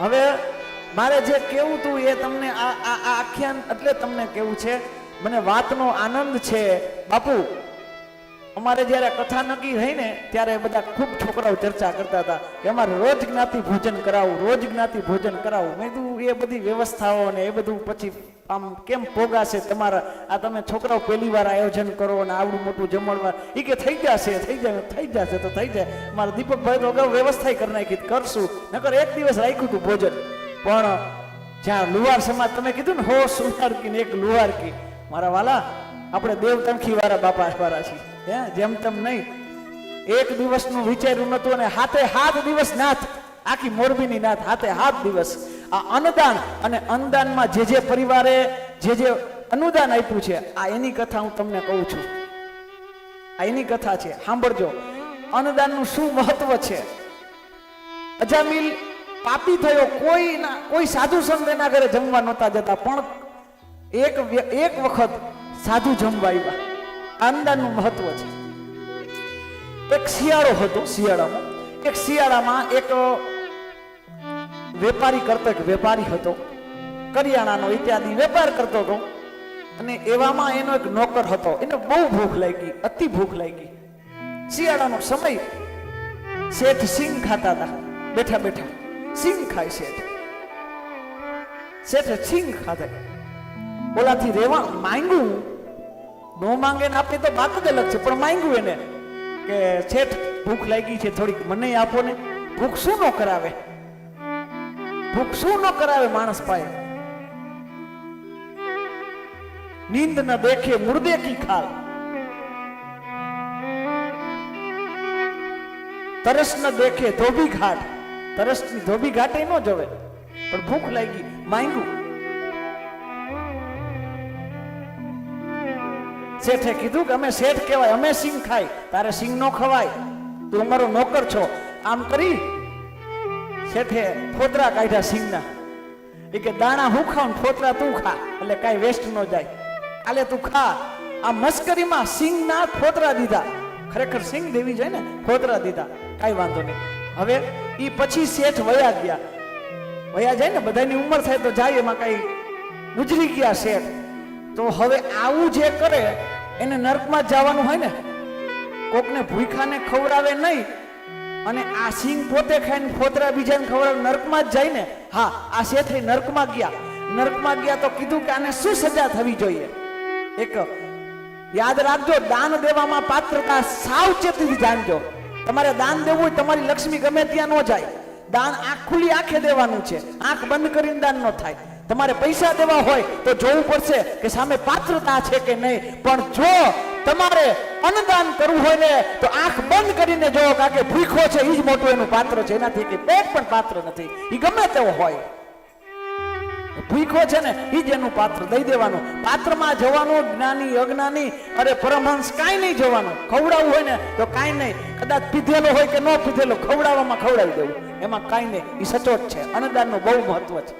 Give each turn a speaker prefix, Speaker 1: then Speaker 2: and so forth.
Speaker 1: હવે મારે જે કેવું તું એ તમને આ આખ્યાન એટલે તમને કેવું છે, મને વાતનો આનંદ છે બાપુ. અમારે જ્યારે કથા નક્કી થઈ ને ત્યારે બધા ખૂબ છોકરાઓ ચર્ચા કરતા હતા કે અમારે રોજ જ્ઞાતિ ભોજન કરાવું, રોજ જ્ઞાતિ ભોજન કરાવું. મેં કીધું એ બધી વ્યવસ્થાઓ ને એ બધું પછી આમ કેમ પોગાશે તમારા, આ તમે છોકરાઓ પહેલી વાર આયોજન કરો અને આવડું મોટું જમણવાર, એ કે થઈ જશે તો થઈ જાય. મારા દીપકભાઈ તો અગાઉ વ્યવસ્થા કરી નાખી, કરશું. નકર એક દિવસ રાખ્યું હતું ભોજન, પણ જ્યાં લુહાર સમાજ તમે કીધું ને, હો સુનાર કી ને એક લુહાર કી, મારા વાલા આપણે દેવતંખી વાળા બાપા વાળા છીએ. જેમ તેમ નહીં, એક દિવસનું વિચાર્યું નતું અને હાથે હાથ દિવસ નાથ, આખી મોરબીની નાથ હાથે હાથ દિવસ આ અન્નદાન. અને અન્નદાનમાં જે પરિવારે જે અનુદાન આપ્યું છે, આ એની કથા હું તમને કહું છું. આ એની કથા છે, સાંભળજો. અન્નદાનનું શું મહત્વ છે. અજામિલ પાપી થયો, કોઈ સાધુ સંત એના ઘરે જમવા નહોતા જતા, પણ એક વખત સાધુ જમવા આવ્યા. અન્નદાનનું મહત્વ છે. એક શિયાળો હતો, શિયાળામાં એક વેપારી કરતો, એક વેપારી હતો કરિયાણાનો ઇત્યાદિ વેપાર કરતો હતો. અને એવામાં એનો એક નોકર હતો, એને બહુ ભૂખ લાગી, અતિ ભૂખ લાગી. શિયાળાનો સમય, શેઠ સિંગ ખાતા હતા, બેઠા બેઠા સિંગ ખાય. શેઠે સિંગ ખાધા, ઓલાથી રેવા માંગ્યું, નો માંગે ને આપે તો વાત જ અલગ છે, પણ માંગ્યું એને કે શેઠ ભૂખ લાગી છે, થોડીક મને આપો ને. ભૂખ શું ન કરાવે, ભૂખ શું ન કરાવે માણસ પાસે. નીંદ ન દેખે મુર્દે કી ખાલ, તરસ ન દેખે ધોબી ઘાટ. તરસની ધોબી ઘાટે ન જવે, પણ ભૂખ લાગી, માંગ્યું. શેઠે કીધું કે અમે શેઠ કહેવાય, અમે સિંગ ખાય, તારે સિંગ નો ખવાય, તું અમારો નોકર છો. આમ કરી શેઠે ફોતરા કાઢ્યા સિંગના. એ કે દાણા હું ખાઉં, ફોતરા તું ખા, એટલે કાંઈ વેસ્ટ ન જાય, આલે તું ખા. આ મસ્કરીમાં સિંગના ફોતરા દીધા, ખરેખર સિંગ દેવી જાય ને, ફોતરા દીધા, કાંઈ વાંધો નહીં. હવે એ પછી શેઠ વયા જાય ને, બધાની ઉંમર થાય તો જાય, એમાં કાંઈ ગુજરી ગયા શેઠ. તો હવે આવું જે કરે એને નરકમાં જવાનું હોય ને. કોકને ભૂખાને ખવડાવે નહીં અને આ સિંગ પોતે ખાઈને ફોતરા બીજાને ખવડાવે, નરકમાં જ જાય ને. હા, આ શેઠે નરકમાં ગયા તો કીધું કે આને શું સજા થવી જોઈએ. એક યાદ રાખજો, દાન દેવામાં પાત્રતા સાવચેતીથી જાણજો. તમારે દાન દેવું હોય, તમારી લક્ષ્મી ગમે ત્યાં ન જાય. દાન આંખ ખુલ્લી આંખે દેવાનું છે, આંખ બંધ કરીને દાન ન થાય. તમારે પૈસા દેવા હોય તો જોવું પડશે કે સામે પાત્રતા છે કે નહીં. પણ જો તમારે અન્નદાન કરવું હોય ને તો આંખ બંધ કરીને જોવો, કારણ કે ભૂખો છે એ જ મોટું એનું પાત્ર છે, એનાથી કે પેટ પણ પાત્ર નથી. એ ગમે તેવો હોય, ભૂખો છે ને એ જ એનું પાત્ર દઈ દેવાનું. પાત્રમાં જવાનું, જ્ઞાની અજ્ઞાની અરે પરમહંસ કાંઈ નહીં જવાનું. ખવડાવવું હોય ને તો કાંઈ નહીં, કદાચ પીધેલો હોય કે ન પીધેલો, ખવડાવવામાં ખવડાવી દેવું, એમાં કાંઈ નહીં. એ સચોટ છે. અન્નદાનનું બહુ મહત્વ છે.